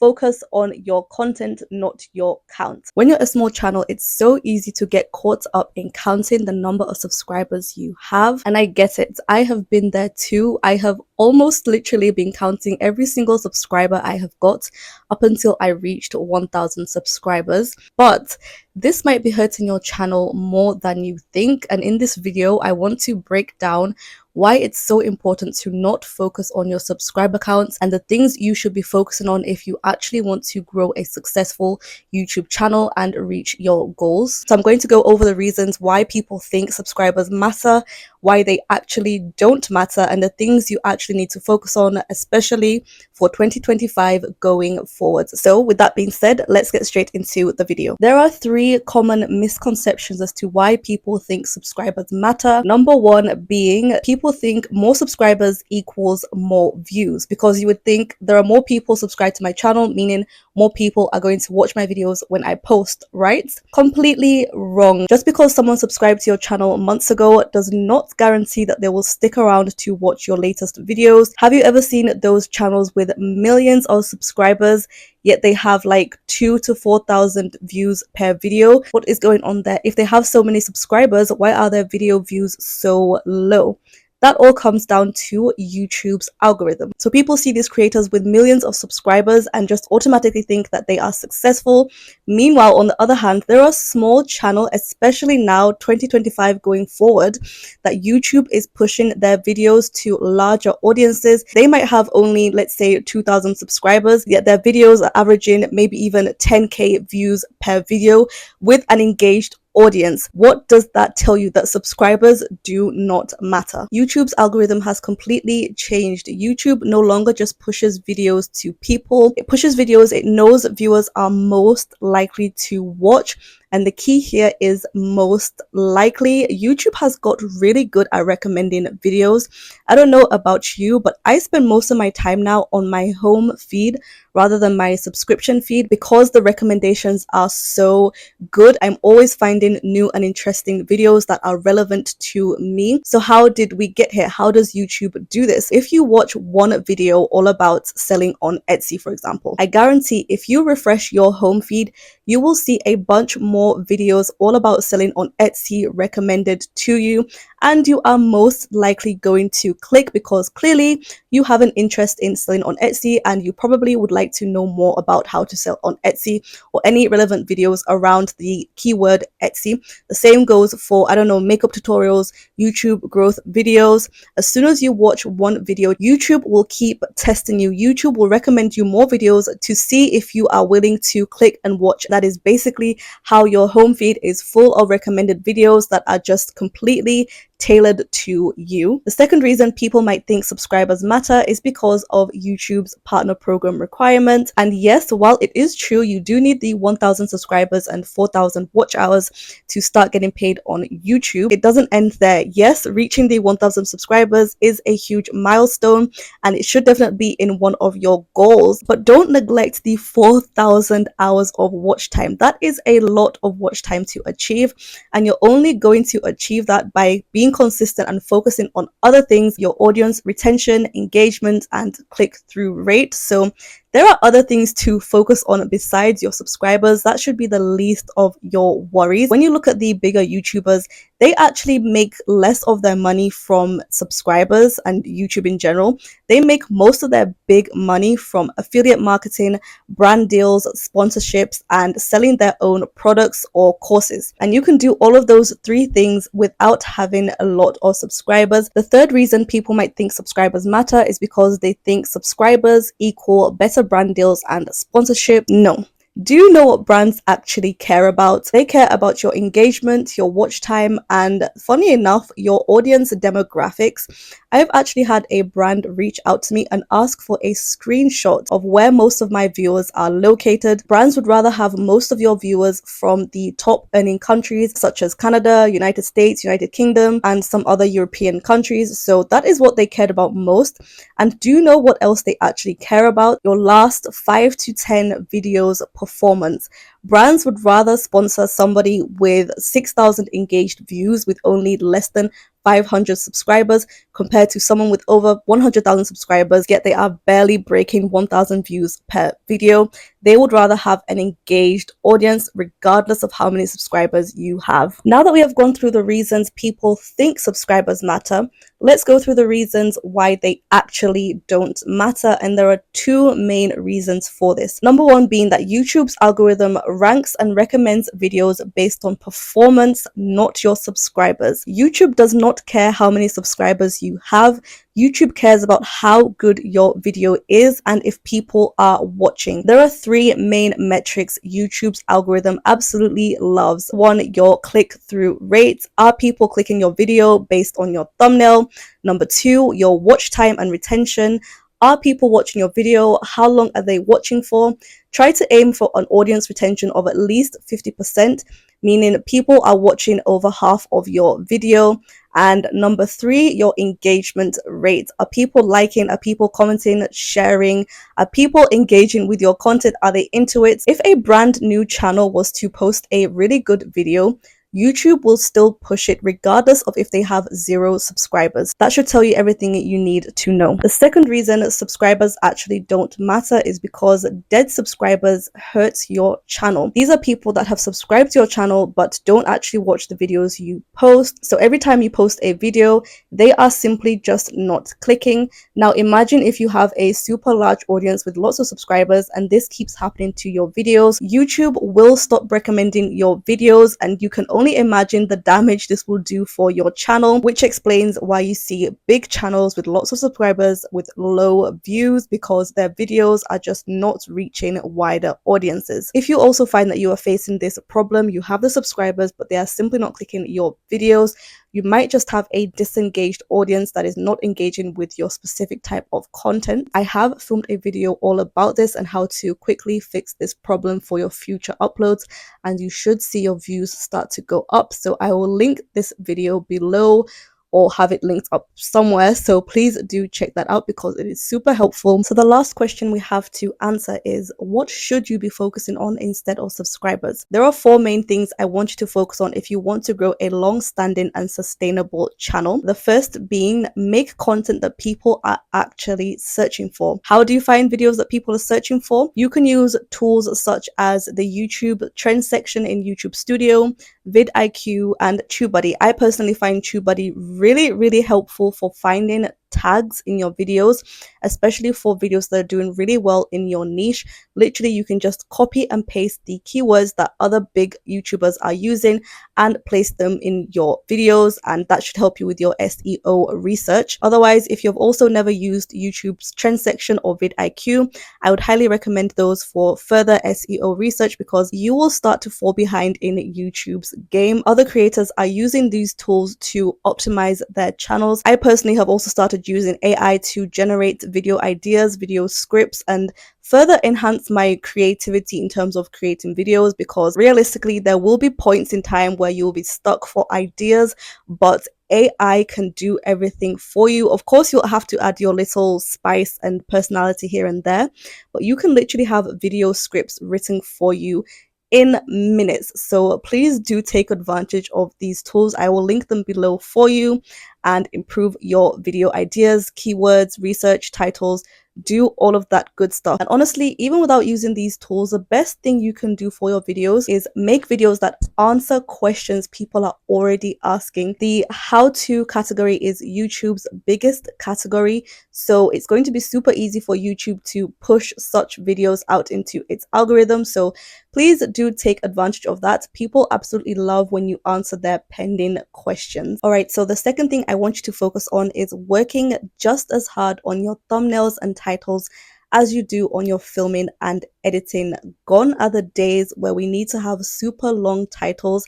focus on your content, not your count. When you're a small channel, it's so easy to get caught up in counting the number of subscribers you have. And I get it. I have been there too. I have almost literally been counting every single subscriber I have got up until I reached 1,000 subscribers. But this might be hurting your channel more than you think. And in this video, I want to break down why it's so important to not focus on your subscriber counts and the things you should be focusing on if you actually want to grow a successful YouTube channel and reach your goals. So I'm going to go over the reasons why people think subscribers matter, why they actually don't matter, and the things you actually need to focus on, especially for 2025 going forward. So with that being said, let's get straight into the video. There are 3 common misconceptions as to why people think subscribers matter. Number 1 being people think more subscribers equals more views, because you would think there are more people subscribed to my channel, meaning more people are going to watch my videos when I post, right? Completely wrong. Just because someone subscribed to your channel months ago does not guarantee that they will stick around to watch your latest videos. Have you ever seen those channels with millions of subscribers, yet they have like 2,000 to 4,000 views per video? What is going on there? If they have so many subscribers, why are their video views so low? That all comes down to YouTube's algorithm. So people see these creators with millions of subscribers and just automatically think that they are successful. Meanwhile, on the other hand, there are small channels, especially now 2025 going forward, that YouTube is pushing their videos to larger audiences. They might have only, let's say, 2,000 subscribers, yet their videos are averaging maybe even 10k views per video with an engaged audience. What does that tell you? That subscribers do not matter. YouTube's algorithm has completely changed. YouTube no longer just pushes videos to people. It pushes videos it knows viewers are most likely to watch. And the key here is most likely. YouTube has got really good at recommending videos. I don't know about you, but I spend most of my time now on my home feed rather than my subscription feed because the recommendations are so good. I'm always finding new and interesting videos that are relevant to me. So how did we get here? How does YouTube do this? If you watch one video all about selling on Etsy, for example, I guarantee if you refresh your home feed, you will see a bunch more videos all about selling on Etsy recommended to you, and you are most likely going to click because clearly you have an interest in selling on Etsy and you probably would like to know more about how to sell on Etsy or any relevant videos around the keyword Etsy. The same goes for, I don't know, makeup tutorials, YouTube growth videos. As soon as you watch one video, YouTube will keep testing you. YouTube will recommend you more videos to see if you are willing to click and watch. That is basically how your home feed is full of recommended videos that are just completely tailored to you. The second reason people might think subscribers matter is because of YouTube's partner program requirement. And yes, while it is true you do need the 1,000 subscribers and 4,000 watch hours to start getting paid on YouTube, it doesn't end there. Yes, reaching the 1,000 subscribers is a huge milestone and it should definitely be in one of your goals, but don't neglect the 4,000 hours of watch time. That is a lot of watch time to achieve, and you're only going to achieve that by being consistent and focusing on other things: your audience retention, engagement, and click-through rate. So there are other things to focus on besides your subscribers. That should be the least of your worries. When you look at the bigger YouTubers, they actually make less of their money from subscribers and YouTube in general. They make most of their big money from affiliate marketing, brand deals, sponsorships, and selling their own products or courses. And you can do all of those 3 things without having a lot of subscribers. The third reason people might think subscribers matter is because they think subscribers equal better brand deals and sponsorship. No. Do you know what brands actually care about? They care about your engagement, your watch time, and funny enough, your audience demographics. I've actually had a brand reach out to me and ask for a screenshot of where most of my viewers are located. Brands would rather have most of your viewers from the top earning countries such as Canada, United States, United Kingdom, and some other European countries. So that is what they cared about most. And do you know what else they actually care about? Your last 5 to 10 videos performance. Brands would rather sponsor somebody with 6,000 engaged views with only less than 500 subscribers compared to someone with over 100,000 subscribers, yet they are barely breaking 1,000 views per video. They would rather have an engaged audience regardless of how many subscribers you have. Now that we have gone through the reasons people think subscribers matter, let's go through the reasons why they actually don't matter. And there are two main reasons for this. Number one being that YouTube's algorithm ranks and recommends videos based on performance, not your subscribers. YouTube does not care how many subscribers you have. YouTube cares about how good your video is and if people are watching. There are three main metrics YouTube's algorithm absolutely loves. One, your click-through rate. Are people clicking your video based on your thumbnail? Number two, your watch time and retention. Are people watching your video? How long are they watching for? Try to aim for an audience retention of at least 50%, meaning people are watching over half of your video. And number three, your engagement rate. Are people liking? Are people commenting, sharing? Are people engaging with your content? Are they into it? If a brand new channel was to post a really good video, YouTube will still push it regardless of if they have 0 subscribers. That should tell you everything you need to know. The second reason subscribers actually don't matter is because dead subscribers hurt your channel. These are people that have subscribed to your channel but don't actually watch the videos you post. So every time you post a video, they are simply just not clicking. Now imagine if you have a super large audience with lots of subscribers and this keeps happening to your videos. YouTube will stop recommending your videos, and you can only imagine the damage this will do for your channel, which explains why you see big channels with lots of subscribers with low views, because their videos are just not reaching wider audiences. If you also find that you are facing this problem, you have the subscribers but they are simply not clicking your videos, you might just have a disengaged audience that is not engaging with your specific type of content. I have filmed a video all about this and how to quickly fix this problem for your future uploads, and you should see your views start to go up. So I will link this video below or have it linked up somewhere, so please do check that out because it is super helpful. So the last question we have to answer is, what should you be focusing on instead of subscribers? There are 4 main things I want you to focus on if you want to grow a long-standing and sustainable channel. The first being, make content that people are actually searching for. How do you find videos that people are searching for? You can use tools such as the YouTube trend section in YouTube Studio, vidIQ, and TubeBuddy. I personally find TubeBuddy really helpful for finding tags in your videos, especially for videos that are doing really well in your niche. Literally, you can just copy and paste the keywords that other big YouTubers are using and place them in your videos, and that should help you with your SEO research. Otherwise, if you've also never used YouTube's trend section or vidIQ, I would highly recommend those for further SEO research because you will start to fall behind in YouTube's game. Other creators are using these tools to optimize their channels. I personally have also started using AI to generate video ideas, video scripts, and further enhance my creativity in terms of creating videos, because realistically there will be points in time where you'll be stuck for ideas, but AI can do everything for you. Of course, you'll have to add your little spice and personality here and there, but you can literally have video scripts written for you in minutes. So please do take advantage of these tools. I will link them below for you and improve your video ideas, keywords, research, titles, do all of that good stuff. And honestly, even without using these tools, the best thing you can do for your videos is make videos that answer questions people are already asking. The how-to category is YouTube's biggest category, so it's going to be super easy for YouTube to push such videos out into its algorithm. So please do take advantage of that. People absolutely love when you answer their pending questions. All right, so the second thing I want you to focus on is working just as hard on your thumbnails and titles as you do on your filming and editing. Gone are the days where we need to have super long titles.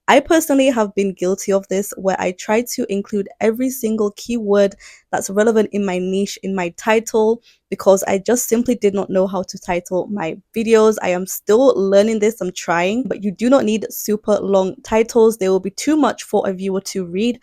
I personally have been guilty of this, where I try to include every single keyword that's relevant in my niche in my title because I just simply did not know how to title my videos. I am still learning this, I'm trying, but you do not need super long titles. They will be too much for a viewer to read.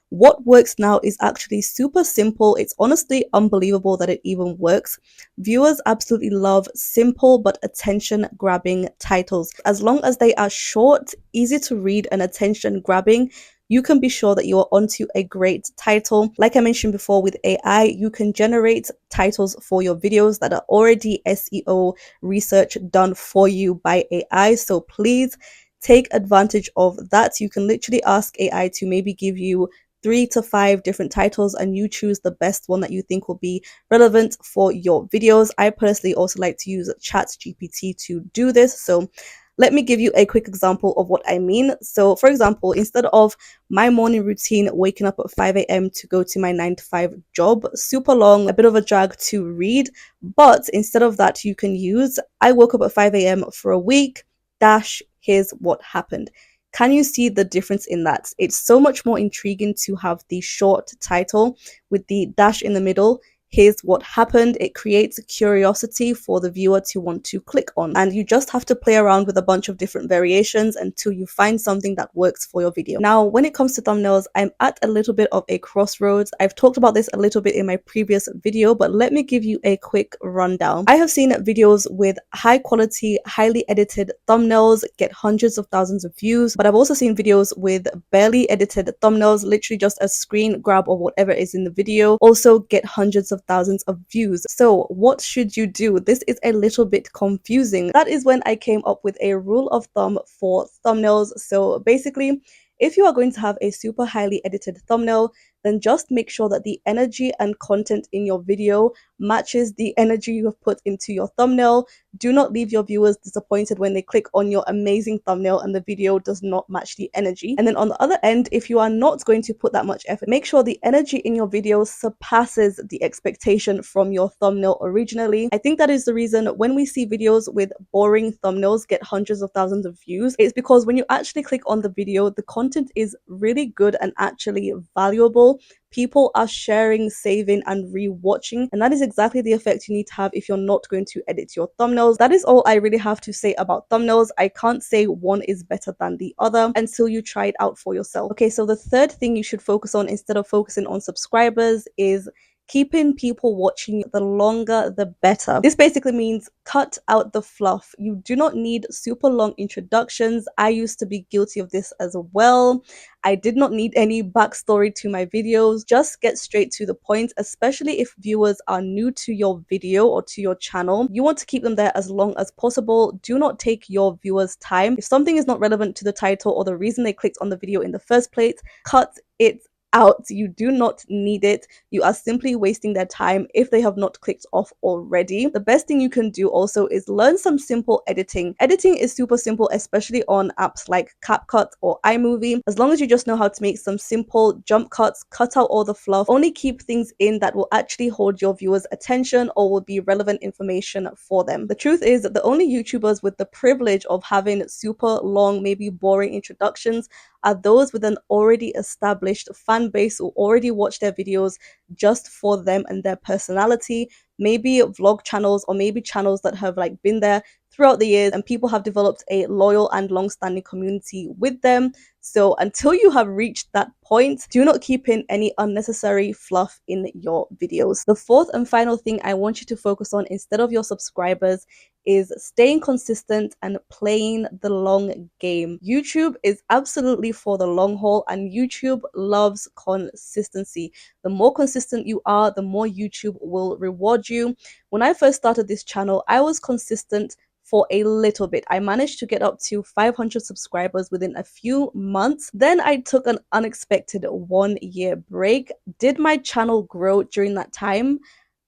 What works now is actually super simple. It's honestly unbelievable that it even works. Viewers absolutely love simple but attention grabbing titles. As long as they are short, easy to read, and attention grabbing, you can be sure that you are onto a great title. Like I mentioned before, with AI, you can generate titles for your videos that are already SEO research done for you by AI. So please take advantage of that. You can literally ask AI to maybe give you 3 to 5 different titles and you choose the best one that you think will be relevant for your videos. I personally also like to use ChatGPT to do this. So let me give you a quick example of what I mean. So, for example, instead of my morning routine, waking up at 5 a.m. to go to my 9 to 5 job, super long, a bit of a drag to read. But instead of that, you can use I woke up at 5 a.m. for a week, dash, here's what happened. Can you see the difference in that? It's so much more intriguing to have the short title with the dash in the middle. Here's what happened. It creates a curiosity for the viewer to want to click on. And you just have to play around with a bunch of different variations until you find something that works for your video. Now, when it comes to thumbnails, I'm at a little bit of a crossroads. I've talked about this a little bit in my previous video, but let me give you a quick rundown. I have seen videos with high quality, highly edited thumbnails get hundreds of thousands of views, but I've also seen videos with barely edited thumbnails, literally just a screen grab of whatever is in the video, also get hundreds of thousands of views. So what should you do? This is a little bit confusing. That is when I came up with a rule of thumb for thumbnails. So basically, if you are going to have a super highly edited thumbnail, then just make sure that the energy and content in your video matches the energy you have put into your thumbnail. Do not leave your viewers disappointed when they click on your amazing thumbnail and the video does not match the energy. And then on the other end, if you are not going to put that much effort, make sure the energy in your video surpasses the expectation from your thumbnail originally. I think that is the reason when we see videos with boring thumbnails get hundreds of thousands of views, it's because when you actually click on the video, the content is really good and actually valuable. People are sharing, saving, and rewatching, and that is exactly the effect you need to have if you're not going to edit your thumbnails. That is all I really have to say about thumbnails. I can't say one is better than the other until you try it out for yourself. Okay, so the third thing you should focus on instead of focusing on subscribers is keeping people watching. The longer the better. This basically means cut out the fluff. You do not need super long introductions. I used to be guilty of this as well. I did not need any backstory to my videos. Just get straight to the point, especially if viewers are new to your video or to your channel. You want to keep them there as long as possible. Do not take your viewers' time. If something is not relevant to the title or the reason they clicked on the video in the first place, cut it out. You do not need it. You are simply wasting their time if they have not clicked off already. The best thing you can do also is learn some simple editing. Editing is super simple, especially on apps like CapCut or iMovie. As long as you just know how to make some simple jump cuts, cut out all the fluff, only keep things in that will actually hold your viewers' attention or will be relevant information for them. The truth is that the only YouTubers with the privilege of having super long, maybe boring introductions are those with an already established fan base who already watch their videos just for them and their personality. Maybe vlog channels or maybe channels that have like been there throughout the years and people have developed a loyal and long-standing community with them. So until you have reached that point, do not keep in any unnecessary fluff in your videos. The fourth and final thing I want you to focus on instead of your subscribers is staying consistent and playing the long game. YouTube is absolutely for the long haul and YouTube loves consistency. The more consistent you are, the more YouTube will reward you. When I first started this channel, I was consistent for a little bit. I managed to get up to 500 subscribers within a few months. Then I took an unexpected 1 year break. Did my channel grow during that time?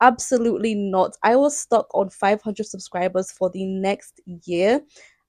Absolutely not. I was stuck on 500 subscribers for the next year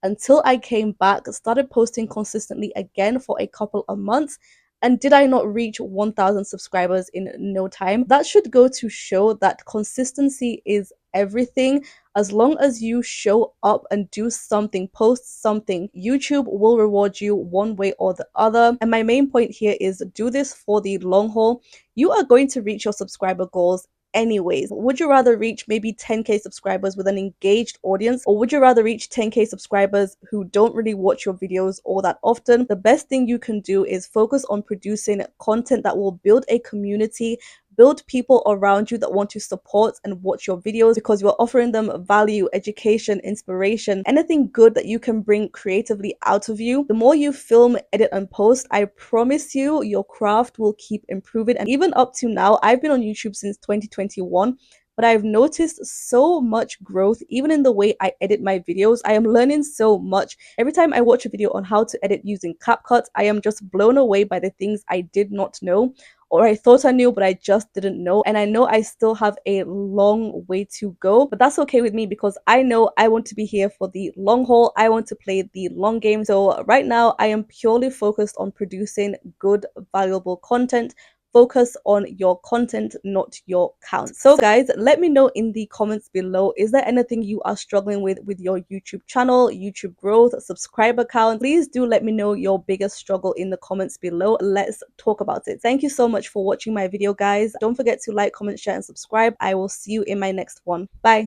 until I came back, started posting consistently again for a couple of months. And did I not reach 1,000 subscribers in no time? That should go to show that consistency is everything. As long as you show up and do something, post something, YouTube will reward you one way or the other. And my main point here is do this for the long haul. You are going to reach your subscriber goals anyways? Would you rather reach maybe 10k subscribers with an engaged audience, or would you rather reach 10k subscribers who don't really watch your videos all that often? The best thing you can do is focus on producing content that will build a community, build people around you that want to support and watch your videos, because you're offering them value, education, inspiration, anything good that you can bring creatively out of you. The more you film, edit, and post, I promise you, your craft will keep improving. And even up to now, I've been on YouTube since 2021. But I've noticed so much growth even in the way I edit my videos. I am learning so much. Every time I watch a video on how to edit using CapCut, I am just blown away by the things I did not know, or I thought I knew, but I just didn't know. And I know I still have a long way to go, but that's okay with me because I know I want to be here for the long haul. I want to play the long game. So right now, I am purely focused on producing good, valuable content. Focus on your content, not your count. So guys, let me know in the comments below, is there anything you are struggling with your YouTube channel, YouTube growth, subscriber count? Please do let me know your biggest struggle in the comments below. Let's talk about it. Thank you so much for watching my video, guys. Don't forget to like, comment, share, and subscribe. I will see you in my next one. Bye.